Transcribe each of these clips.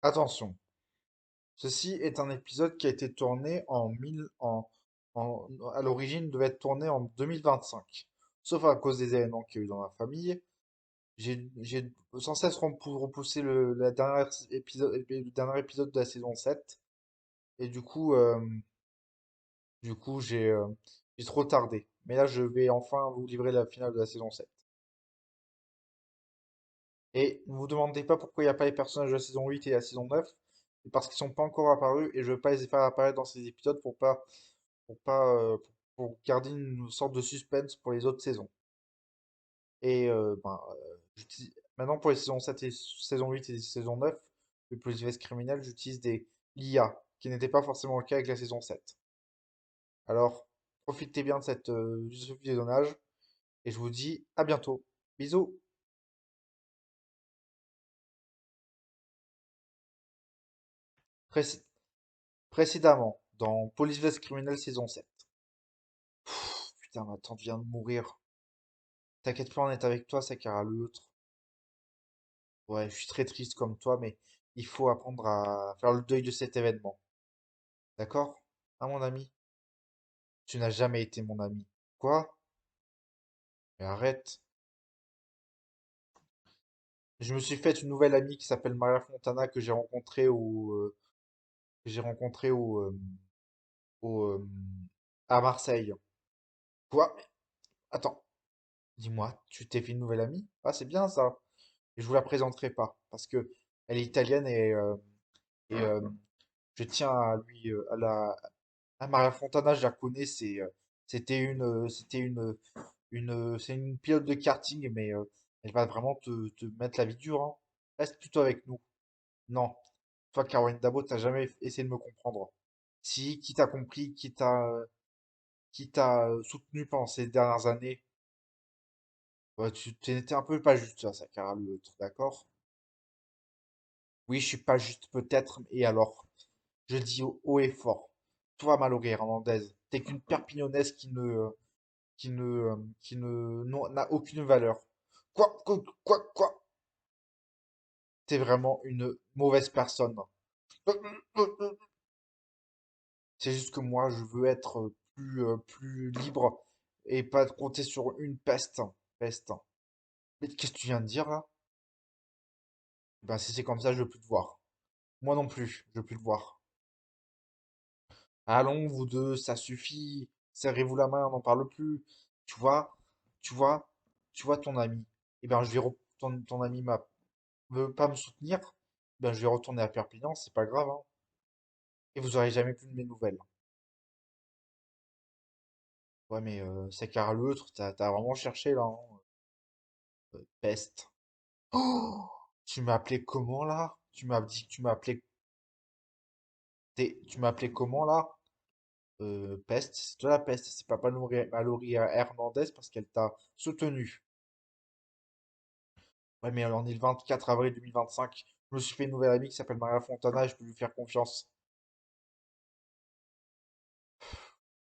Attention, ceci est un épisode qui a été tourné à l'origine devait être tourné en 2025. Sauf à cause des événements qu'il y a eu dans ma famille, j'ai sans cesse repoussé le dernier épisode de la saison 7. Et du coup, j'ai trop tardé. Mais là, je vais enfin vous livrer la finale de la saison 7. Et ne vous demandez pas pourquoi il n'y a pas les personnages de la saison 8 et la saison 9. C'est parce qu'ils sont pas encore apparus et je veux pas les faire apparaître dans ces épisodes pour garder une sorte de suspense pour les autres saisons. Et maintenant pour les saisons 7 et saison 8 et saison 9, le Police criminel, j'utilise des l'IA, qui n'était pas forcément le cas avec la saison 7. Alors, profitez bien de ce visionnage et je vous dis à bientôt. Bisous. Préc- Précédemment, dans Police criminel saison 7. Putain, ma tante vient de mourir. T'inquiète pas, on est avec toi, ça car à l'autre. Ouais, je suis très triste comme toi, mais il faut apprendre à faire le deuil de cet événement. D'accord? Ah, mon ami? Tu n'as jamais été mon ami. Quoi? Mais arrête. Je me suis fait une nouvelle amie qui s'appelle Maria Fontana que j'ai rencontré au, à Marseille. Quoi? Mais attends, dis-moi, tu t'es fait une nouvelle amie? Ah, c'est bien ça. Et je vous la présenterai pas parce que elle est italienne et je tiens à lui à Maria Fontana, je la connais, c'est une pilote de karting, mais elle va vraiment te mettre la vie dure, hein. Reste plutôt avec nous. Non, toi, Caroline Dabo, t'as jamais essayé de me comprendre. Si, qui t'a compris, qui t'a soutenu pendant ces dernières années, ouais, tu étais un peu pas juste, ça, Cara, l'autre, d'accord? Oui, je suis pas juste peut-être, et alors, je dis haut et fort. Toi, Mallory Hernandez, t'es qu'une perpignonnaise n'a aucune valeur. Quoi? T'es vraiment une mauvaise personne. C'est juste que moi, je veux être plus libre et pas compter sur une peste. Peste. Mais qu'est-ce que tu viens de dire là? Ben, si c'est comme ça, je veux plus te voir. Moi non plus, je veux plus te voir. Allons, vous deux, ça suffit. Serrez-vous la main, on n'en parle plus. Tu vois, tu vois, tu vois ton ami. Eh ben, ton ami veut pas me soutenir. Ben, je vais retourner à Perpignan, c'est pas grave, hein. Et vous aurez jamais plus de mes nouvelles. Ouais, mais c'est car l'autre, t'as vraiment cherché là, hein. Peste. Oh, tu m'as appelé comment là? Tu m'as dit que tu m'as appelé comment là? Peste, c'est toi la peste, c'est pas Mallory Hernandez parce qu'elle t'a soutenu. Ouais, mais on est le 24 avril 2025. Je me suis fait une nouvelle amie qui s'appelle Maria Fontana et je peux lui faire confiance.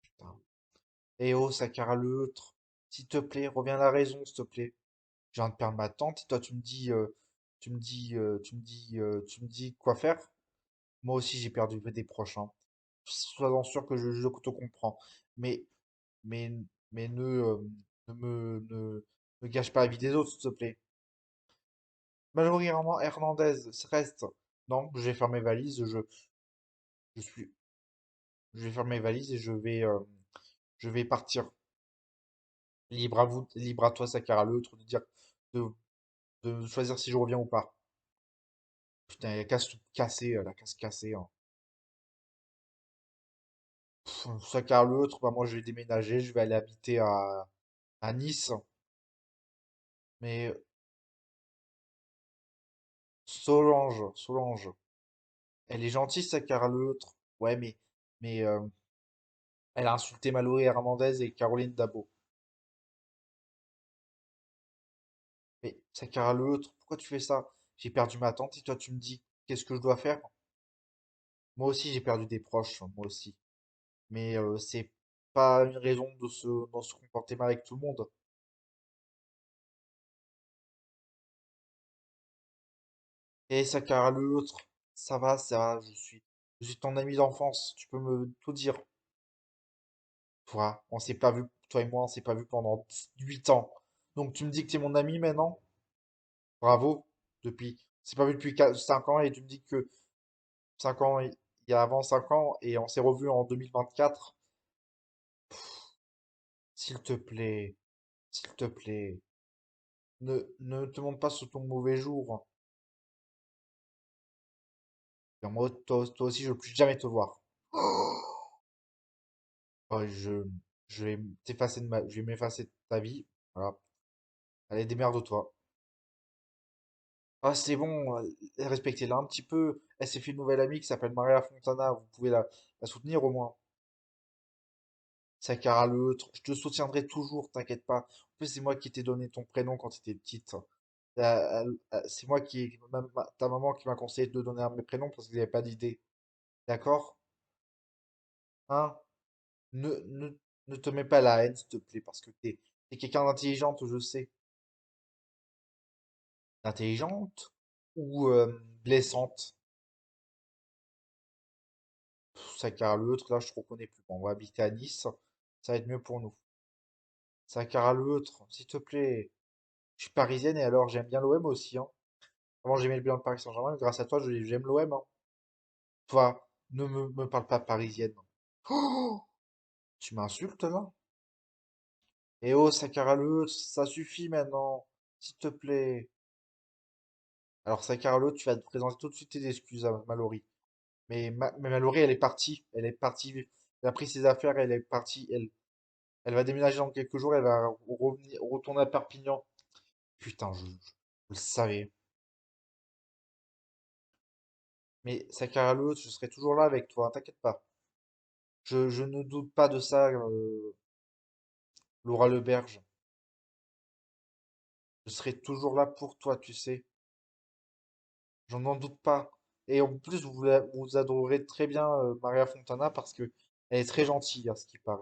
Putain. Eh oh, ça cara l'autre. S'il te plaît, reviens à la raison, s'il te plaît. Je viens de perdre ma tante et toi tu me dis quoi faire? Moi aussi j'ai perdu des proches, hein. Sois-en sûr que je te comprends. Mais, mais, mais ne gâche pas la vie des autres, s'il te plaît. Mallory Hernandez, reste. Non, je vais faire mes valises, je suis, je vais faire mes valises et je vais partir. Libre à vous, libre à toi, Sakara, l'autre, de, de choisir si je reviens ou pas. Putain, elle a qu'à se casser, elle a qu'à se casser, hein. Sakara, l'autre, bah moi je vais déménager, je vais aller habiter à Nice. Mais Solange, elle est gentille, Sakara, l'autre. Ouais, mais elle a insulté Mallory Hernandez et Caroline Dabo. Mais Sakara, l'autre, pourquoi tu fais ça? J'ai perdu ma tante et toi tu me dis qu'est-ce que je dois faire? Moi aussi j'ai perdu des proches, moi aussi. Mais c'est pas une raison de se comporter mal avec tout le monde. Et Sakara l'autre, ça va, je suis ton ami d'enfance, tu peux me tout dire. Toi, on s'est pas vu, toi et moi, on s'est pas vu pendant 8 ans. Donc tu me dis que tu es mon ami maintenant? Bravo. C'est pas vu depuis 5 ans et tu me dis que 5 ans, il y a avant 5 ans et on s'est revu en 2024. S'il te plaît, s'il te plaît, ne te montre pas sur ton mauvais jour. Et moi, toi aussi, je veux plus jamais te voir. Oh, je vais je vais m'effacer de ta vie. Voilà. Allez, démerde-toi. Ah, c'est bon, respectez-la un petit peu. Elle s'est fait une nouvelle amie qui s'appelle Maria Fontana. Vous pouvez la soutenir au moins. Sakara l'autre. Je te soutiendrai toujours, t'inquiète pas. En plus, c'est moi qui t'ai donné ton prénom quand tu étais petite. C'est moi ta maman qui m'a conseillé de te donner un de mes prénoms parce qu'il n'y avait pas d'idée. D'accord? Hein? Ne, ne, ne te mets pas la haine, s'il te plaît, parce que t'es quelqu'un d'intelligente, je sais. Intelligente ou blessante? Sakara l'autre, là, je te reconnais plus. Bon, on va habiter à Nice. Ça va être mieux pour nous. Sakara l'autre, s'il te plaît. Je suis parisienne et alors j'aime bien l'OM aussi, hein. Avant, j'aimais le bien le Paris Saint-Germain, mais grâce à toi, j'aime l'OM, hein. Toi, me parle pas parisienne. Oh, tu m'insultes là? Eh oh, Sakara l'autre, ça suffit maintenant. S'il te plaît. Alors, Sakara l'autre, tu vas te présenter tout de suite tes excuses à Mallory. Mais Mallory, elle est partie. Elle est partie. Elle a pris ses affaires, elle est partie. Elle va déménager dans quelques jours, elle va retourner à Perpignan. Putain, je le savais. Mais Sakara l'autre, je serai toujours là avec toi, hein, t'inquiète pas. Je ne doute pas de ça, Laura Leberge. Je serai toujours là pour toi, tu sais. J'en n'en doute pas. Et en plus, vous adorerez très bien Maria Fontana parce que elle est très gentille, à ce qui paraît.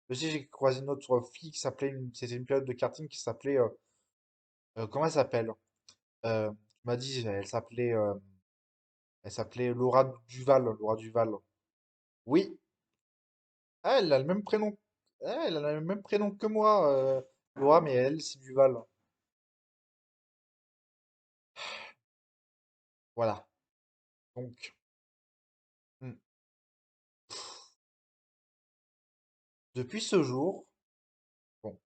Je sais, j'ai croisé une autre fille qui c'était une période de karting qui s'appelait, comment elle s'appelle? Tu m'as dit, elle s'appelait Laura Duval, Laura Duval. Oui, ah, elle a le même prénom. Ah, elle a le même prénom que moi, Laura, mais elle, c'est Duval. Voilà. Donc, hmm. Depuis ce jour, bon,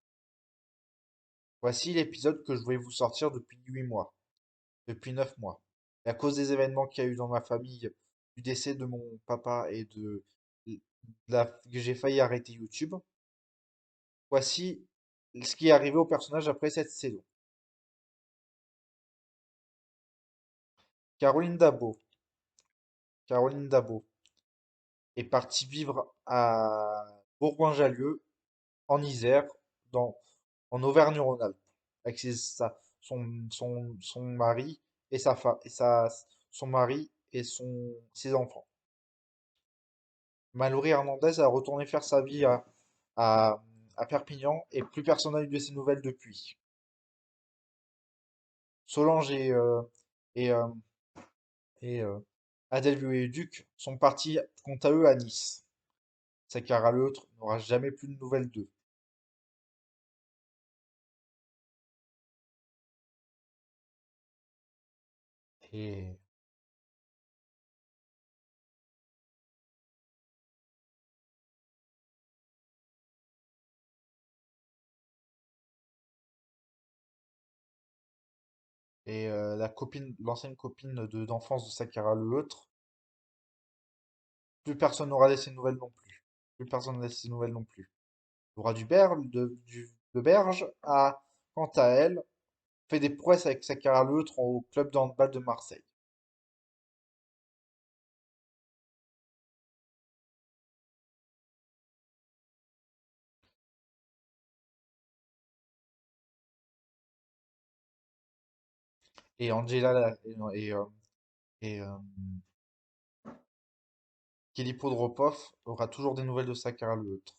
voici l'épisode que je voulais vous sortir depuis 8 mois, depuis 9 mois. Et à cause des événements qu'il y a eu dans ma famille, du décès de mon papa et que j'ai failli arrêter YouTube, voici ce qui est arrivé au personnage après cette saison. Caroline Dabo. Caroline Dabo est partie vivre à Bourgoin-Jallieu, en Isère, dans, en Auvergne-Rhône-Alpes, avec son mari et sa femme, son mari et ses enfants. Mallory Hernandez a retourné faire sa vie à, à Perpignan et plus personne n'a eu de ses nouvelles depuis. Solange et, euh, et Adèle Viollet-le-Duc sont partis, quant à eux, à Nice. Sakara l'autre n'aura jamais plus de nouvelles d'eux. Et, l'ancienne copine d'enfance de Sakara l'autre, plus personne n'aura de ses nouvelles non plus. Plus personne n'a de ses nouvelles non plus. Laura de Berge a, quant à elle, fait des prouesses avec Sakara l'autre au club de handball de Marseille. Et Angela et Kelly Podropov aura toujours des nouvelles de Sakara l'autre.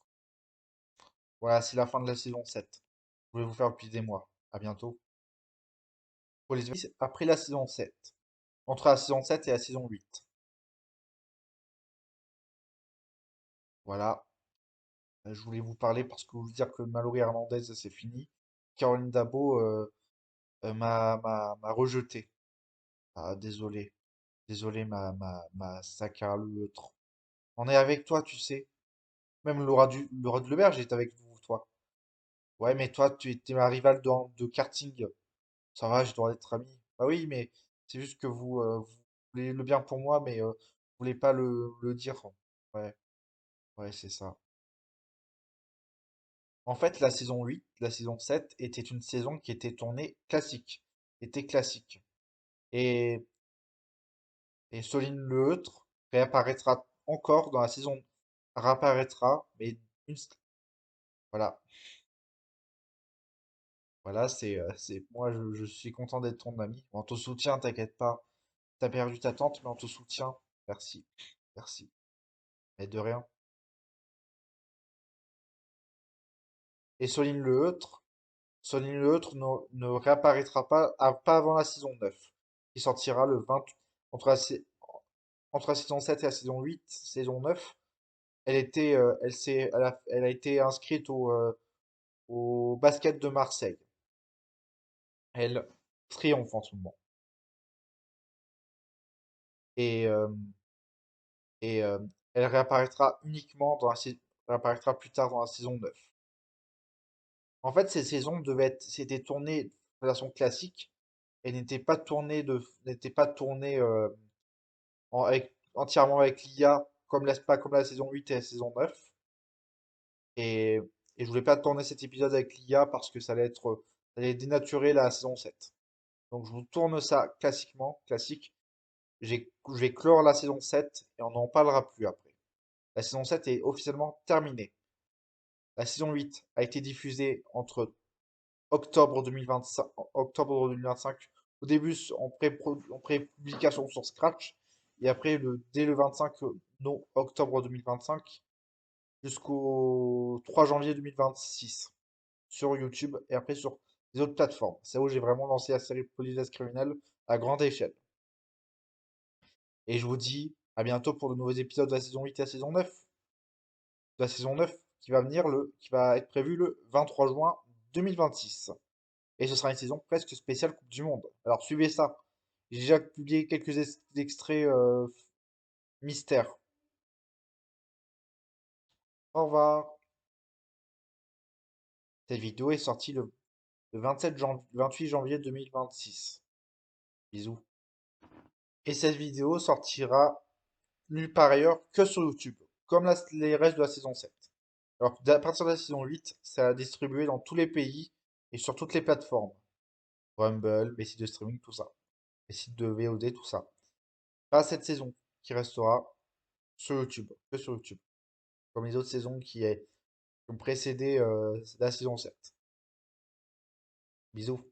Voilà, c'est la fin de la saison 7. Je voulais vous faire depuis des mois. À bientôt. Pour les après la saison 7. Entre la saison 7 et la saison 8. Voilà. Je voulais vous parler parce que vous dire que Mallory Hernandez, c'est fini. Caroline Dabo m'a rejeté. Ah, désolé. Désolé, ma Sakara l'autre. On est avec toi, tu sais. Même Laura Dulebert, j'étais avec vous, toi. Ouais, mais toi, tu étais ma rivale de karting. Ça va, je dois être ami. Bah oui, mais c'est juste que vous voulez le bien pour moi, mais vous voulez pas le dire. Ouais, ouais, c'est ça. En fait, la saison 8, la saison 7 était une saison qui était tournée classique. Était classique. Et, et Soline Leheutre réapparaîtra encore dans la saison. Réapparaîtra, mais une. Voilà. Voilà, moi, je suis content d'être ton ami. On te soutient, t'inquiète pas. T'as perdu ta tante, mais on te soutient. Merci. Merci. Et de rien. Et Soline Leheutre ne réapparaîtra pas avant la saison 9, qui sortira le 20, entre la, sa- entre la saison 7 et la saison 8, saison 9. Elle a été inscrite au basket de Marseille. Elle triomphe en ce moment. Et, euh, et elle réapparaîtra plus tard dans la saison 9. En fait, c'était tourné de façon classique et n'était pas tourné entièrement avec l'IA, pas comme la saison 8 et la saison 9. Et, et je voulais pas tourner cet épisode avec l'IA parce que ça allait dénaturer la saison 7. Donc je vous tourne ça classique. Je vais clore la saison 7 et on n'en parlera plus après. La saison 7 est officiellement terminée. La saison 8 a été diffusée entre octobre 2025. Au début, en pré-publication sur Scratch. Et après, dès le 25 non, octobre 2025 jusqu'au 3 janvier 2026 sur YouTube et après sur les autres plateformes. C'est où j'ai vraiment lancé la série Police criminelle à grande échelle. Et je vous dis à bientôt pour de nouveaux épisodes de la saison 8 et la saison 9. De la saison 9 qui va être prévue le 23 juin 2026. Et ce sera une saison presque spéciale Coupe du Monde. Alors suivez ça. J'ai déjà publié quelques extraits mystères. Au revoir. Cette vidéo est sortie le 28 janvier 2026. Bisous. Et cette vidéo sortira nulle part ailleurs que sur YouTube, comme les restes de la saison 7. Alors, à partir de la saison 8, ça a distribué dans tous les pays et sur toutes les plateformes. Rumble, les sites de streaming, tout ça. Les sites de VOD, tout ça. Pas cette saison qui restera sur YouTube, que sur YouTube. Comme les autres saisons qui ont précédé la saison 7. Bisous.